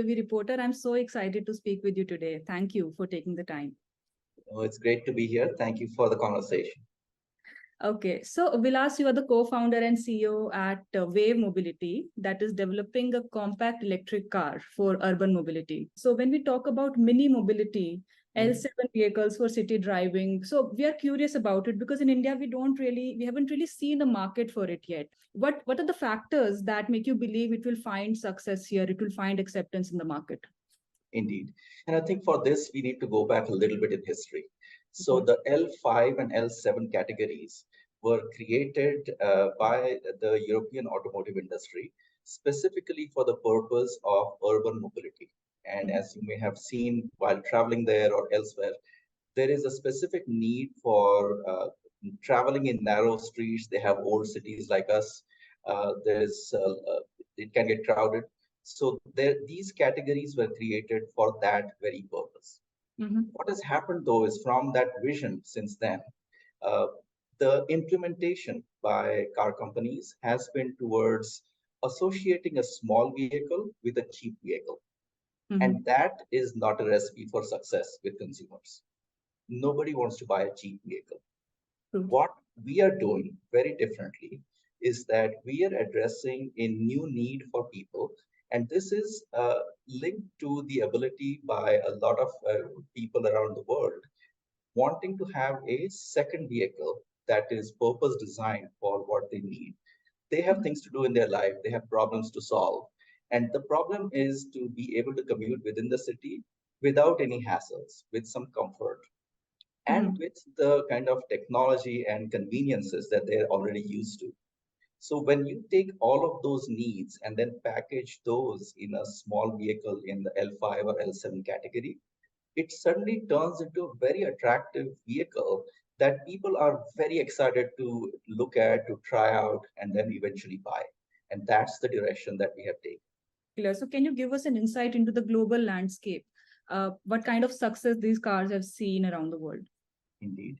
EV reporter. I'm so excited to speak with you today. Thank you for taking the time. Oh, it's great to be here. Thank you for the conversation. Okay, so Vilas, you are the co-founder and CEO at Vayve Mobility, that is developing a compact electric car for urban mobility. So when we talk about mini mobility, L7 vehicles for city driving, so we are curious about it because in India we haven't really seen a market for it yet. What are the factors that make you believe it will find success here? It will find acceptance in the market? Indeed. And I think for this, we need to go back a little bit in history. So the L5 and L7 categories were created by the European automotive industry specifically for the purpose of urban mobility. And as you may have seen while traveling there or elsewhere, there is a specific need for traveling in narrow streets. They have old cities like us. It can get crowded. So these categories were created for that very purpose. What has happened though is from that vision since then, uh, the implementation by car companies has been towards associating a small vehicle with a cheap vehicle. And that is not a recipe for success with consumers. Nobody wants to buy a cheap vehicle. What we are doing very differently is that we are addressing a new need for people. And this is linked to the ability by a lot of people around the world wanting to have a second vehicle that is purpose designed for what they need. They have things to do in their life, they have problems to solve. And the problem is to be able to commute within the city without any hassles, with some comfort and with the kind of technology and conveniences that they're already used to. So when you take all of those needs and then package those in a small vehicle in the L5 or L7 category, it suddenly turns into a very attractive vehicle that people are very excited to look at, to try out, and then eventually buy. And that's the direction that we have taken. So can you give us an insight into the global landscape? What kind of success these cars have seen around the world? Indeed.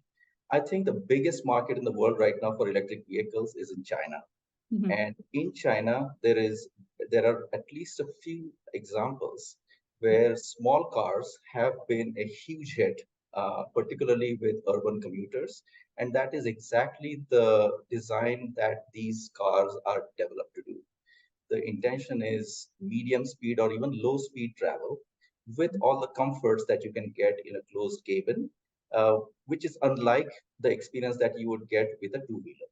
I think the biggest market in the world right now for electric vehicles is in China. And in China, there are at least a few examples where small cars have been a huge hit, particularly with urban commuters. And that is exactly the design that these cars are developed to do. The intention is medium speed or even low speed travel with all the comforts that you can get in a closed cabin, which is unlike the experience that you would get with a two-wheeler.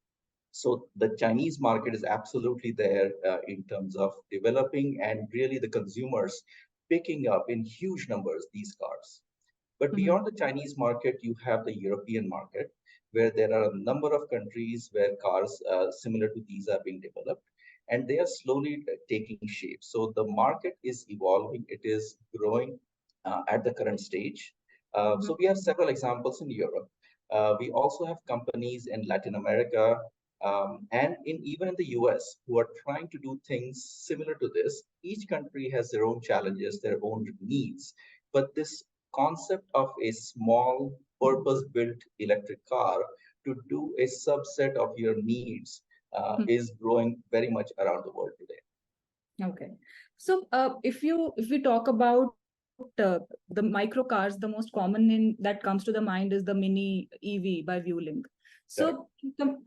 So the Chinese market is absolutely there in terms of developing and really the consumers picking up in huge numbers these cars. But beyond the Chinese market, you have the European market, where there are a number of countries where cars similar to these are being developed, and they are slowly taking shape. So the market is evolving, it is growing at the current stage. So we have several examples in Europe. We also have companies in Latin America and even in the US who are trying to do things similar to this. Each country has their own challenges, their own needs, but this concept of a small purpose-built electric car to do a subset of your needs is growing very much around the world today. Okay, so if we talk about the micro cars, the most common in that comes to the mind is the mini EV by Wuling. So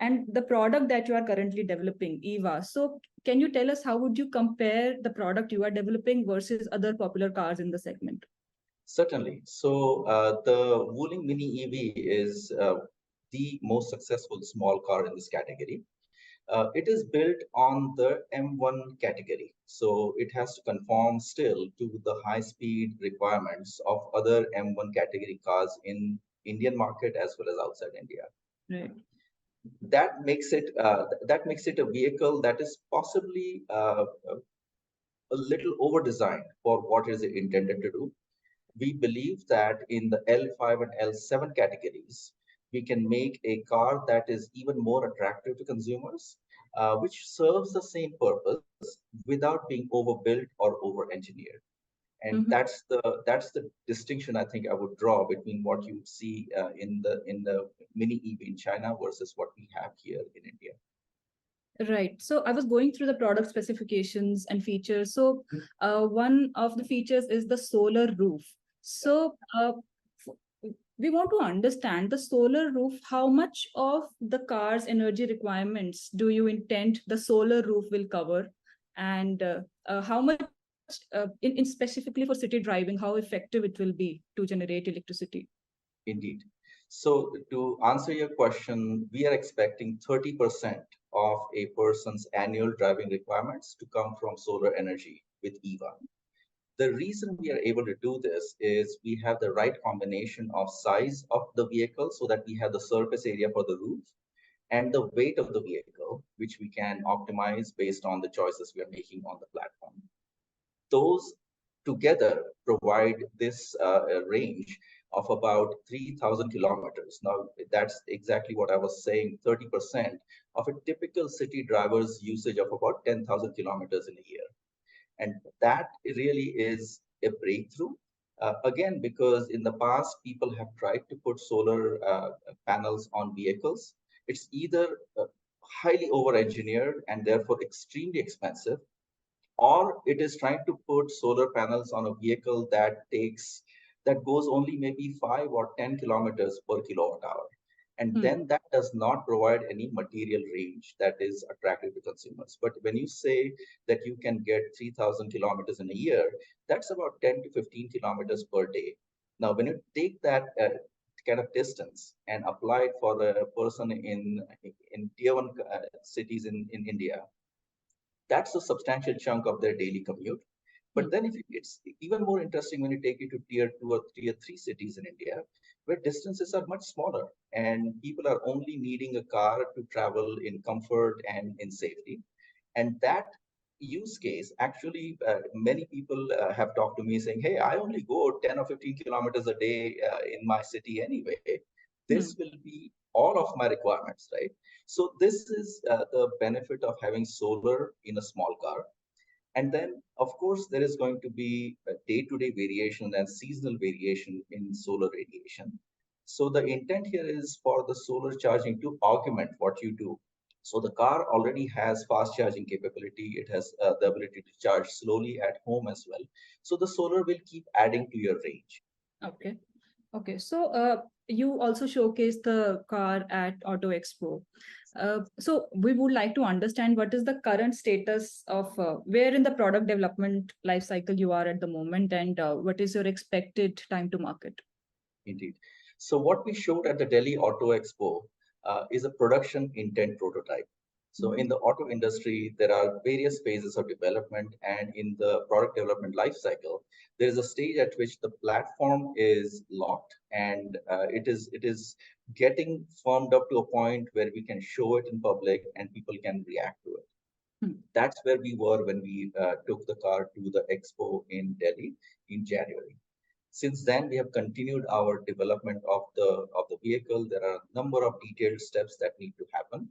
and the product that you are currently developing, EVA. So can you tell us how would you compare the product you are developing versus other popular cars in the segment? Certainly. So the Wuling Mini EV is the most successful small car in this category. It is built on the M1 category. So it has to conform still to the high speed requirements of other M1 category cars in Indian market as well as outside India. Right. That makes it a vehicle that is possibly a little over designed for what is it intended to do. We believe that in the L5 and L7 categories, we can make a car that is even more attractive to consumers, which serves the same purpose without being overbuilt or over-engineered. And that's the distinction I think I would draw between what you see in the mini EV in China versus what we have here in India. Right. So I was going through the product specifications and features. So one of the features is the solar roof. So we want to understand the solar roof. How much of the car's energy requirements do you intend the solar roof will cover? And how much, in specifically for city driving, how effective it will be to generate electricity? Indeed. So to answer your question, we are expecting 30% of a person's annual driving requirements to come from solar energy with EVA. The reason we are able to do this is we have the right combination of size of the vehicle so that we have the surface area for the roof and the weight of the vehicle, which we can optimize based on the choices we are making on the platform. Those together provide this range of about 3,000 kilometers. Now, that's exactly what I was saying, 30% of a typical city driver's usage of about 10,000 kilometers in a year. And that really is a breakthrough. Again, because in the past, people have tried to put solar panels on vehicles. It's either highly over-engineered and therefore extremely expensive, or it is trying to put solar panels on a vehicle that goes only maybe 5 or 10 kilometers per kilowatt hour. And then that does not provide any material range that is attractive to consumers. But when you say that you can get 3,000 kilometers in a year, that's about 10 to 15 kilometers per day. Now, when you take that kind of distance and apply it for a person in tier one cities in India, that's a substantial chunk of their daily commute. But then it's even more interesting when you take it to tier two or tier three cities in India, where distances are much smaller and people are only needing a car to travel in comfort and in safety. And that use case, actually, many people have talked to me saying, hey, I only go 10 or 15 kilometers a day in my city anyway. This will be all of my requirements, right? So this is the benefit of having solar in a small car. And then, of course, there is going to be a day-to-day variation and seasonal variation in solar radiation. So the intent here is for the solar charging to augment what you do. So the car already has fast charging capability. It has the ability to charge slowly at home as well. So the solar will keep adding to your range. Okay. Okay. So you also showcased the car at Auto Expo. So we would like to understand what is the current status of where in the product development life cycle you are at the moment, and what is your expected time to market? Indeed. So what we showed at the Delhi Auto Expo is a production intent prototype. So in the auto industry, there are various phases of development, and in the product development life cycle, there is a stage at which the platform is locked and it is getting firmed up to a point where we can show it in public and people can react to it. That's where we were when we took the car to the expo in Delhi in January. Since then, we have continued our development of the vehicle. There are a number of detailed steps that need to happen.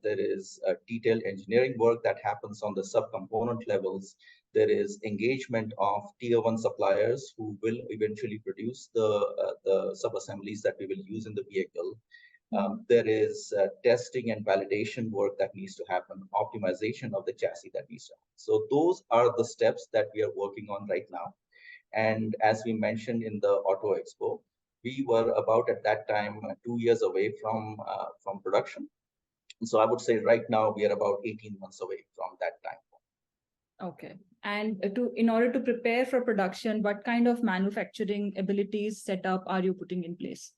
There is detailed engineering work that happens on the subcomponent levels. There is engagement of tier one suppliers who will eventually produce the sub-assemblies that we will use in the vehicle. There is testing and validation work that needs to happen, optimization of the chassis that needs to happen. So those are the steps that we are working on right now. And as we mentioned in the Auto Expo, we were about at that time 2 years away from production. And so I would say right now we are about 18 months away from that time. Okay. And in order to prepare for production, what kind of manufacturing abilities setup are you putting in place?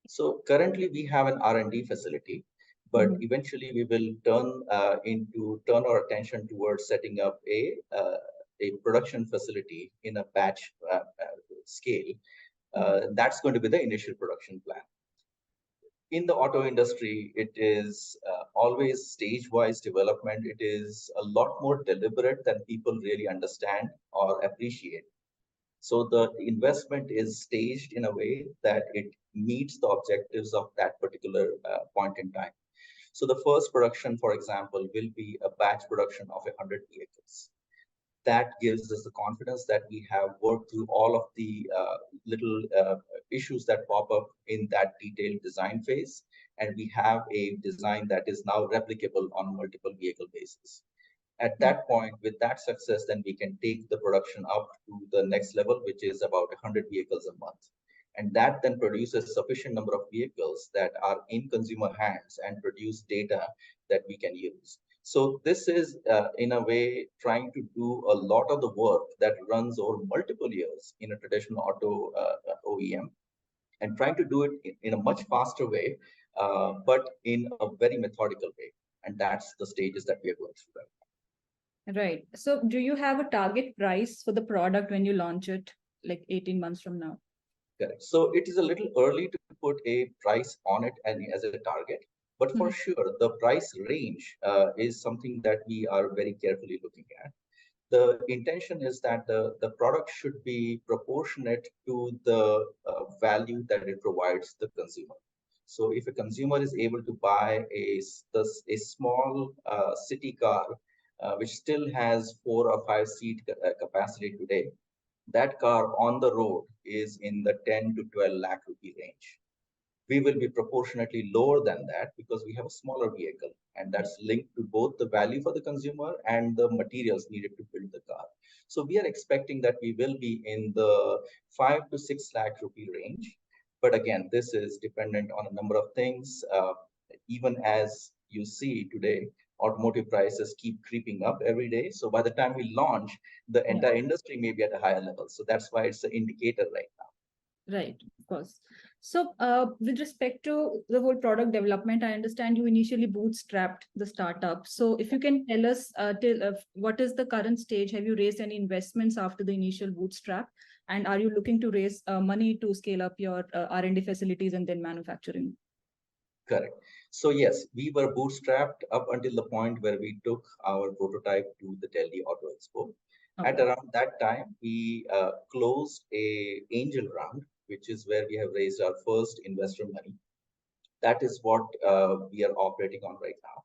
So currently we have an R&D facility, but eventually we will turn our attention towards setting up a production facility in a batch scale. That's going to be the initial production plan. In the auto industry, it is always stage-wise development. It is a lot more deliberate than people really understand or appreciate. So the investment is staged in a way that it meets the objectives of that particular point in time. So the first production, for example, will be a batch production of 100 vehicles. that gives us the confidence that we have worked through all of the little issues that pop up in that detailed design phase. And we have a design that is now replicable on multiple vehicle bases. At that point, with that success, then we can take the production up to the next level, which is about 100 vehicles a month. And that then produces sufficient number of vehicles that are in consumer hands and produce data that we can use. So this is, in a way, trying to do a lot of the work that runs over multiple years in a traditional auto OEM, and trying to do it in a much faster way, but in a very methodical way. And that's the stages that we are going through right now. Right. So do you have a target price for the product when you launch it, like 18 months from now? Correct. So it is a little early to put a price on it and as a target, but for sure, the price range is something that we are very carefully looking at. The intention is that the product should be proportionate to the value that it provides the consumer. So if a consumer is able to buy a small city car, which still has 4 or 5 seat capacity today, that car on the road is in the 10 to 12 lakh rupee range. We will be proportionately lower than that because we have a smaller vehicle, and that's linked to both the value for the consumer and the materials needed to build the car. So we are expecting that we will be in the 5 to 6 lakh rupee range. But again, this is dependent on a number of things. Even as you see today, automotive prices keep creeping up every day. So by the time we launch, the entire industry may be at a higher level. So that's why it's an indicator right now. Right, of course. So with respect to the whole product development, I understand you initially bootstrapped the startup. So if you can tell us what is the current stage? Have you raised any investments after the initial bootstrap? And are you looking to raise money to scale up your R&D facilities and then manufacturing? Correct. So yes, we were bootstrapped up until the point where we took our prototype to the Delhi Auto Expo. Okay. At around that time, we closed a angel round, which is where we have raised our first investor money. That is what we are operating on right now.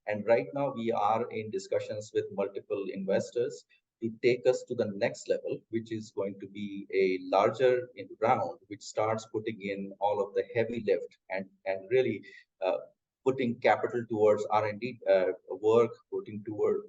And right now we are in discussions with multiple investors to take us to the next level, which is going to be a larger round, which starts putting in all of the heavy lift and really putting capital towards R&D work, putting toward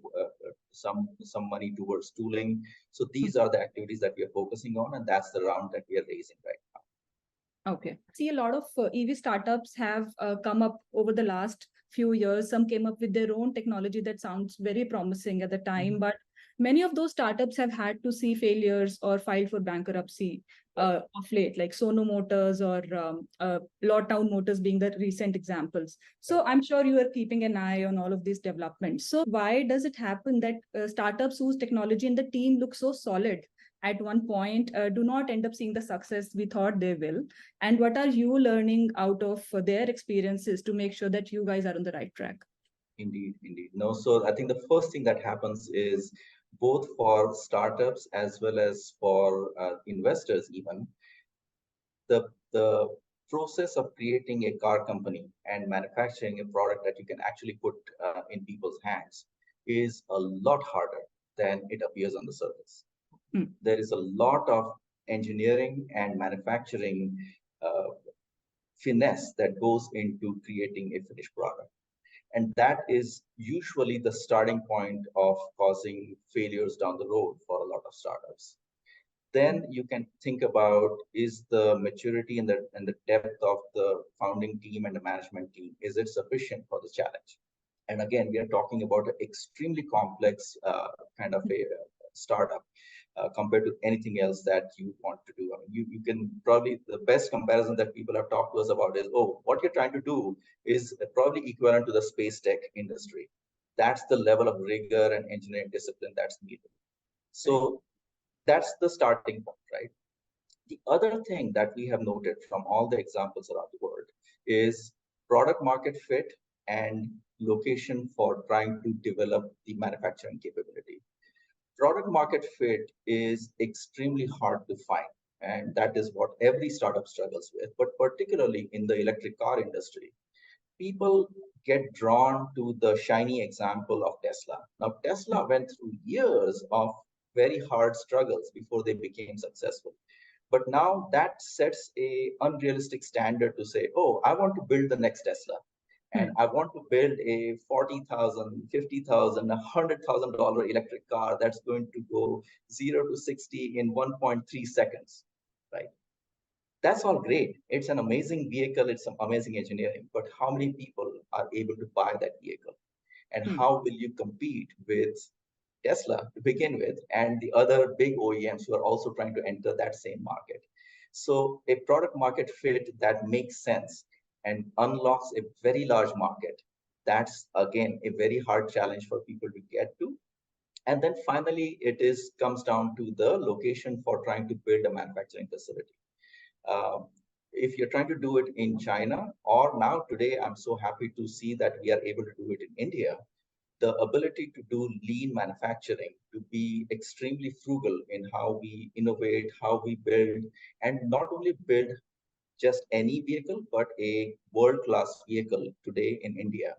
some money towards tooling. So these are the activities that we are focusing on, and that's the round that we are raising right now. Okay. See, a lot of EV startups have come up over the last few years. Some came up with their own technology that sounds very promising at the time, but many of those startups have had to see failures or filed for bankruptcy of late, like Sono Motors or Lawtown Motors being the recent examples. So I'm sure you are keeping an eye on all of these developments. So why does it happen that startups whose technology and the team look so solid at one point do not end up seeing the success we thought they will? And what are you learning out of their experiences to make sure that you guys are on the right track? Indeed, indeed. No, so I think the first thing that happens is both for startups as well as for investors even, the process of creating a car company and manufacturing a product that you can actually put in people's hands is a lot harder than it appears on the surface. There is a lot of engineering and manufacturing finesse that goes into creating a finished product. And that is usually the starting point of causing failures down the road for a lot of startups. Then you can think about, is the maturity and the depth of the founding team and the management team, is it sufficient for the challenge? And again, we are talking about an extremely complex kind of a startup compared to anything else that you want to do. I mean, you can probably, the best comparison that people have talked to us about is, oh, what you're trying to do is probably equivalent to the space tech industry. That's the level of rigor and engineering discipline that's needed. So that's the starting point, right? The other thing that we have noted from all the examples around the world is product market fit and location for trying to develop the manufacturing capability. Product market fit is extremely hard to find, and that is what every startup struggles with. But particularly in the electric car industry, people get drawn to the shiny example of Tesla. Now, Tesla went through years of very hard struggles before they became successful. But now that sets a unrealistic standard to say, oh, I want to build the next Tesla. And I want to build a $40,000, $50,000, $100,000 electric car that's going to go 0 to 60 in 1.3 seconds, right? That's all great. It's an amazing vehicle. It's some amazing engineering. But how many people are able to buy that vehicle? And how will you compete with Tesla to begin with and the other big OEMs who are also trying to enter that same market? So a product market fit that makes sense and unlocks a very large market. That's again a very hard challenge for people to get to. And then finally, comes down to the location for trying to build a manufacturing facility. If you're trying to do it in China, or now today, I'm so happy to see that we are able to do it in India, the ability to do lean manufacturing, to be extremely frugal in how we innovate, how we build, and not only build just any vehicle, but a world-class vehicle today in India.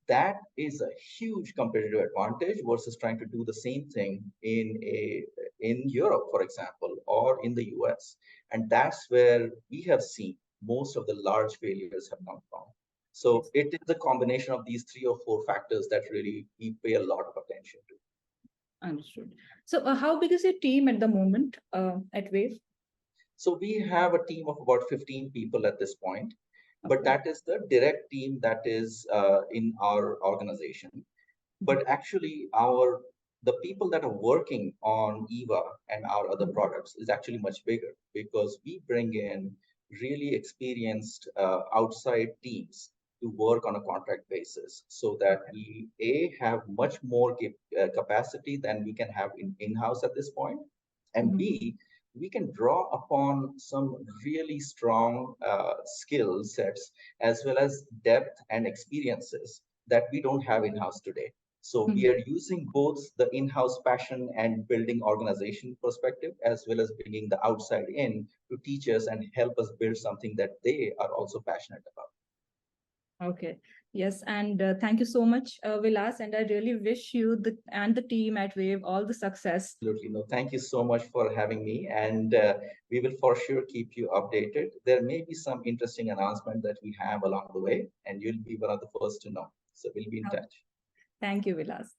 That is a huge competitive advantage versus trying to do the same thing in Europe, for example, or in the US. And that's where we have seen most of the large failures have come from. So it is a combination of these 3 or 4 factors that really we pay a lot of attention to. Understood. So how big is your team at the moment at Wayve? So we have a team of about 15 people at this point. But that is the direct team that is in our organization. But actually, the people that are working on EVA and our other products is actually much bigger because we bring in really experienced outside teams to work on a contract basis so that we have much more capacity than we can have in-house at this point. And B, we can draw upon some really strong skill sets as well as depth and experiences that we don't have in-house today. So we are using both the in-house passion and building organization perspective, as well as bringing the outside in to teach us and help us build something that they are also passionate about. Okay. Yes, and thank you so much, Vilas. And I really wish you and the team at Wayve all the success. Absolutely. No, thank you so much for having me. And we will for sure keep you updated. There may be some interesting announcement that we have along the way, and you'll be one of the first to know. So we'll be in touch. Thank you, Vilas.